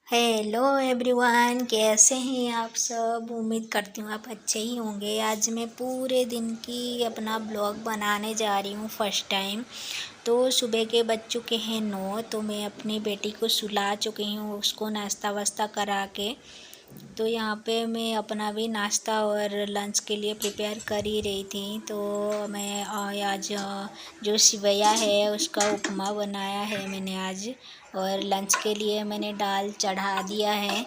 Hello everyone, कैसे हैं आप सब। उम्मीद करती हूँ आप अच्छे ही होंगे। आज मैं पूरे दिन की अपना ब्लॉग बनाने जा रही हूँ फर्स्ट टाइम। तो सुबह के बज चुके हैं 9, तो मैं अपनी बेटी को सुला चुकी हूँ, उसको नाश्ता वास्ता करा के। तो यहाँ पे मैं अपना भी नाश्ता और लंच के लिए प्रिपेयर कर ही रही थी। तो मैं आज जो सिवैया है उसका उपमा बनाया है मैंने आज। और लंच के लिए मैंने दाल चढ़ा दिया है।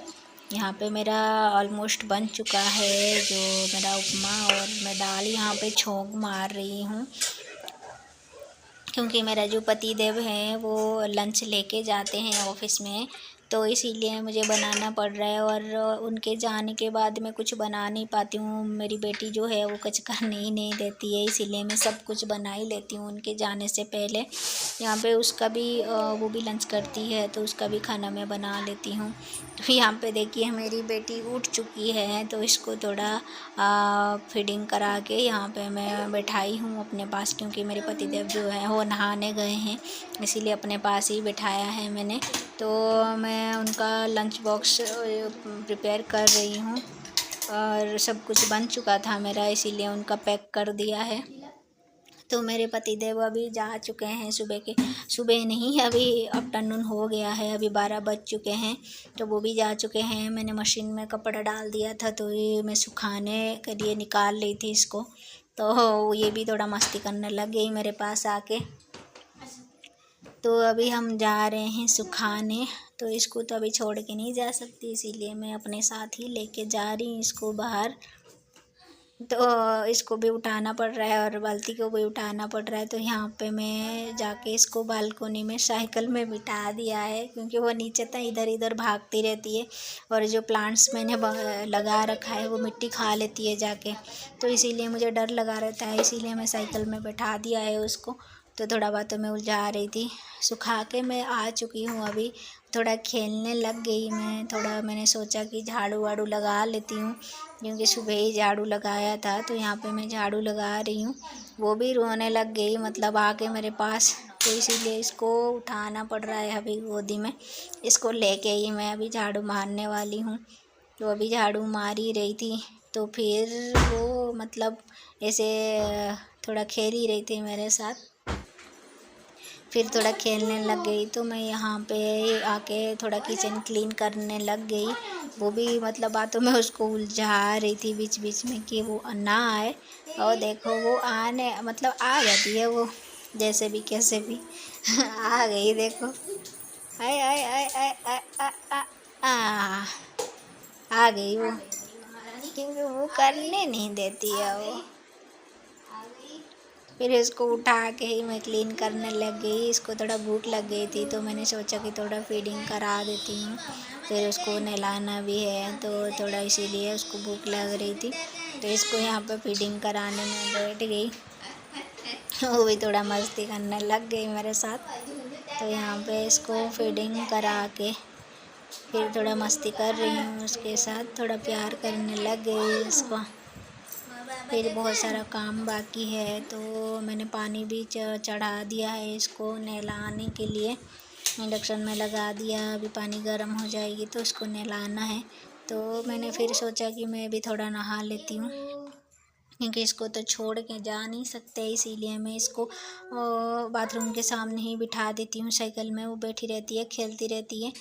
यहाँ पे मेरा ऑलमोस्ट बन चुका है जो मेरा उपमा। और मैं दाल यहाँ पे छोंक मार रही हूँ, क्योंकि मेरा जो पति देव हैं वो लंच लेके जाते हैं ऑफिस में, तो इसीलिए मुझे बनाना पड़ रहा है। और उनके जाने के बाद मैं कुछ बना नहीं पाती हूँ। मेरी बेटी जो है वो कुछ करने ही नहीं देती है, इसीलिए मैं सब कुछ बना ही लेती हूँ उनके जाने से पहले। यहाँ पे उसका भी वो भी लंच करती है, तो उसका भी खाना मैं बना लेती हूँ। तो यहाँ पे देखिए मेरी बेटी उठ चुकी है, तो इसको थोड़ा फीडिंग करा के यहाँ पे मैं बैठाई हूँ अपने पास, क्योंकि मेरे पतिदेव जो है वो नहाने गए हैं, इसीलिए अपने पास ही बिठाया है मैंने। तो मैं उनका लंच बॉक्स प्रिपेयर कर रही हूँ, और सब कुछ बन चुका था मेरा, इसीलिए उनका पैक कर दिया है। तो मेरे पतिदेव अभी जा चुके हैं सुबह नहीं, अभी आफ्टरनून हो गया है, अभी 12 बज चुके हैं, तो वो भी जा चुके हैं। मैंने मशीन में कपड़ा डाल दिया था, तो ये मैं सुखाने के लिए निकाल रही थी इसको। तो ये भी थोड़ा मस्ती करने लग गई मेरे पास आके। तो अभी हम जा रहे हैं सुखाने, तो इसको तो अभी छोड़ के नहीं जा सकती, इसीलिए मैं अपने साथ ही लेके जा रही हूँ इसको बाहर। तो इसको भी उठाना पड़ रहा है और बाल्टी को भी उठाना पड़ रहा है। तो यहाँ पे मैं जाके इसको बालकोनी में साइकिल में बिठा दिया है, क्योंकि वो नीचे तक इधर इधर भागती रहती है, और जो प्लांट्स मैंने लगा रखा है वो मिट्टी खा लेती है जाके, तो इसीलिए मुझे डर लगा रहता है, इसीलिए मैं साइकिल में बैठा दिया है उसको। तो थोड़ा बहुत मैं उलझा रही थी। सुखा के मैं आ चुकी हूँ अभी, थोड़ा खेलने लग गई मैं। थोड़ा मैंने सोचा कि झाड़ू वाड़ू लगा लेती हूँ, क्योंकि सुबह ही झाड़ू लगाया था, तो यहाँ पे मैं झाड़ू लगा रही हूँ। वो भी रोने लग गई, मतलब आके मेरे पास, तो इसीलिए इसको उठाना पड़ रहा है अभी गोदी में। इसको लेके ही मैं अभी झाड़ू मारने वाली हूँ। तो अभी झाड़ू मार ही रही थी, तो फिर वो मतलब ऐसे थोड़ा खेल ही रही थी मेरे साथ, फिर थोड़ा खेलने लग गई। तो मैं यहाँ पे आके थोड़ा किचन क्लीन करने लग गई। वो भी मतलब बातों में उसको उलझा रही थी बीच बीच में कि वो ना आए। और देखो वो आने मतलब आ जाती है वो, जैसे भी कैसे भी आ गई देखो। आए आए आए आए आए आ, आ, आ, आ गई वो, क्योंकि वो करने नहीं देती है वो। फिर इसको उठा के ही मैं क्लीन करने लग गई। इसको थोड़ा भूख लग गई थी, तो मैंने सोचा कि थोड़ा फीडिंग करा देती हूँ, फिर उसको नहलाना भी है, तो थोड़ा इसीलिए उसको भूख लग रही थी, तो इसको यहाँ पे फीडिंग कराने में बैठ गई। वो भी थोड़ा मस्ती करने लग गई मेरे साथ। तो यहाँ पे इसको फीडिंग करा के फिर थोड़ा मस्ती कर रही हूँ उसके साथ, थोड़ा प्यार करने लग गई इसको। फिर बहुत सारा काम बाकी है, तो मैंने पानी भी चढ़ा दिया है इसको नहलाने के लिए, इंडक्शन में लगा दिया। अभी पानी गर्म हो जाएगी तो उसको नहलाना है। तो मैंने फिर सोचा कि मैं भी थोड़ा नहा लेती हूँ, क्योंकि इसको तो छोड़ के जा नहीं सकते, इसीलिए मैं इसको बाथरूम के सामने ही बिठा देती हूँ साइकिल में। वो बैठी रहती है, खेलती रहती है,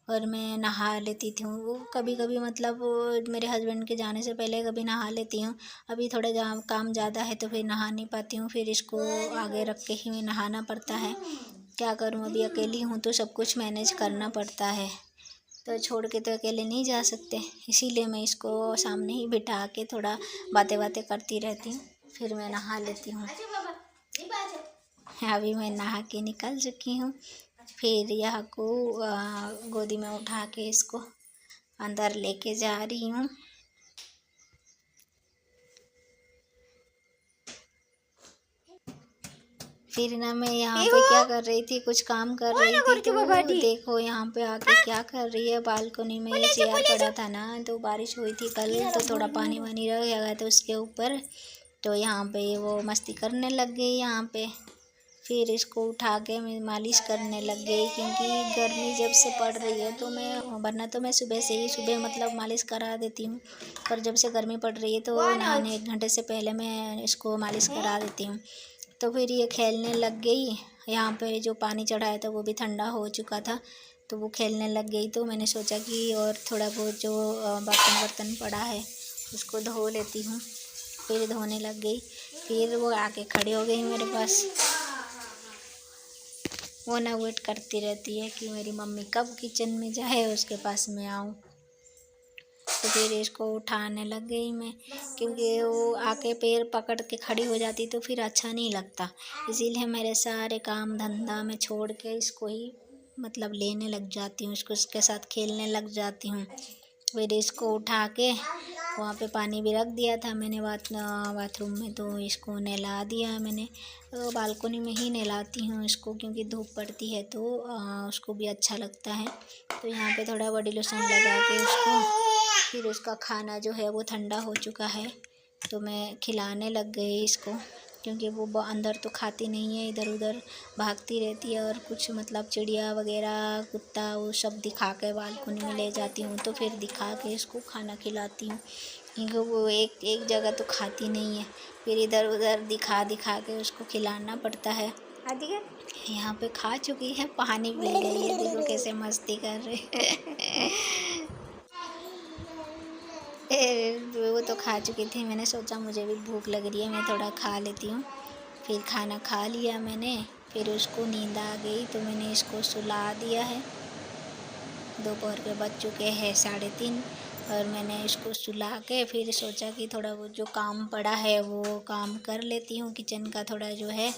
और मैं नहा लेती थी। वो कभी कभी मतलब मेरे हस्बैंड के जाने से पहले कभी नहा लेती हूँ। अभी थोड़ा काम ज़्यादा है तो फिर नहा नहीं पाती हूँ, फिर इसको आगे रख के ही नहाना पड़ता है। क्या करूँ, अभी अकेली हूँ तो सब कुछ मैनेज करना पड़ता है, तो छोड़ के तो अकेले नहीं जा सकते, इसीलिए मैं इसको सामने ही बिठा के थोड़ा बातें बातें करती रहती हूँ, फिर मैं नहा लेती हूँ। अभी मैं नहा के निकल चुकी हूँ। फिर यह को गोदी में उठा के इसको अंदर लेके जा रही हूँ। फिर ना मैं यहाँ पे क्या कर रही थी, कुछ काम कर रही थी, तो देखो यहाँ पे आके क्या कर रही है। बालकनी में ये चेयर पड़ा था ना, तो बारिश हुई थी कल, तो थोड़ा पानी वानी रह गया था उसके ऊपर, तो यहाँ पे वो मस्ती करने लग गई यहाँ पे। फिर इसको उठा के मैं मालिश करने लग गई, क्योंकि गर्मी जब से पड़ रही है तो मैं, वरना तो मैं सुबह मतलब मालिश करा देती हूँ, पर जब से गर्मी पड़ रही है तो नहाने 1 घंटे से पहले मैं इसको मालिश करा देती हूँ। तो फिर ये खेलने लग गई। यहाँ पे जो पानी चढ़ाया था वो भी ठंडा हो चुका था, तो वो खेलने लग गई। तो मैंने सोचा कि और थोड़ा बहुत जो बर्तन पड़ा है उसको धो लेती हूँ। फिर धोने लग गई। फिर वो आके खड़ी हो गई मेरे पास। वो ना वेट करती रहती है कि मेरी मम्मी कब किचन में जाए उसके पास में आऊँ। तो फिर इसको उठाने लग गई मैं, क्योंकि वो आके पैर पकड़ के खड़ी हो जाती तो फिर अच्छा नहीं लगता। इसीलिए मेरे सारे काम धंधा मैं छोड़ के इसको ही मतलब लेने लग जाती हूँ, उसके साथ खेलने लग जाती हूँ। फिर इसको उठा के वहाँ पे पानी भी रख दिया था मैंने बाथरूम में, तो इसको नहला दिया मैंने। बालकोनी में ही नहलाती हूँ इसको, क्योंकि धूप पड़ती है तो उसको भी अच्छा लगता है। तो यहाँ पे थोड़ा बॉडी लोशन लगा के उसको, फिर उसका खाना जो है वो ठंडा हो चुका है तो मैं खिलाने लग गई इसको, क्योंकि वो अंदर तो खाती नहीं है, इधर उधर भागती रहती है। और कुछ मतलब चिड़िया वगैरह, कुत्ता, वो सब दिखा के बालकोनी में ले जाती हूँ, तो फिर दिखा के इसको खाना खिलाती हूँ, क्योंकि वो एक जगह तो खाती नहीं है, फिर इधर उधर दिखा दिखा के उसको खिलाना पड़ता है। यहाँ पे खा चुकी है, पानी पी गई है, देखो कैसे मस्ती कर रही वो तो खा चुकी थी। मैंने सोचा मुझे भी भूख लग रही है, मैं थोड़ा खा लेती हूँ। फिर खाना खा लिया मैंने, फिर उसको नींद आ गई तो मैंने इसको सुला दिया है। दोपहर के बज चुके हैं 3:30 और मैंने इसको सुला के फिर सोचा कि थोड़ा वो जो काम पड़ा है वो काम कर लेती हूँ। किचन का थोड़ा जो है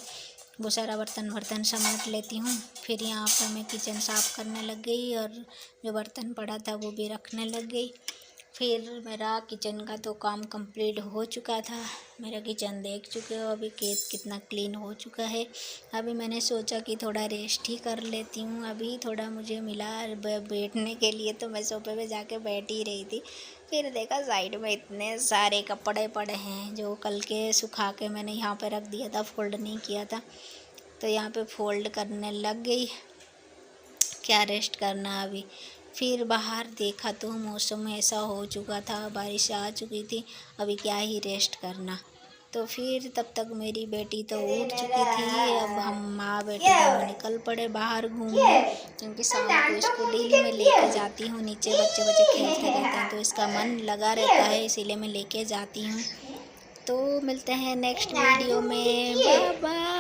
वो सारा बर्तन समेट लेती हूँ। फिर यहाँ पर मैं किचन साफ़ करने लग गई और जो बर्तन पड़ा था वो भी रखने लग गई। फिर मेरा किचन का तो काम कंप्लीट हो चुका था। मेरा किचन देख चुके हो अभी कितना क्लीन हो चुका है। अभी मैंने सोचा कि थोड़ा रेस्ट ही कर लेती हूँ। अभी थोड़ा मुझे मिला बैठने के लिए, तो मैं सोफे पे जाके बैठ ही रही थी। फिर देखा साइड में इतने सारे कपड़े पड़े हैं जो कल के सुखा के मैंने यहाँ पे रख दिया था, फोल्ड नहीं किया था, तो यहाँ पे फोल्ड करने लग गई। क्या रेस्ट करना अभी। फिर बाहर देखा तो मौसम ऐसा हो चुका था, बारिश आ चुकी थी, अभी क्या ही रेस्ट करना। तो फिर तब तक मेरी बेटी तो उठ चुकी थी। अब हम माँ बेटी दोनों निकल पड़े बाहर घूमने, क्योंकि शाम को इसको डेली मैं लेके जाती हूँ। नीचे बच्चे खेलते रहते हैं तो इसका मन लगा रहता है, इसीलिए मैं लेके जाती हूँ। तो मिलते हैं नेक्स्ट वीडियो में, बाय बाय।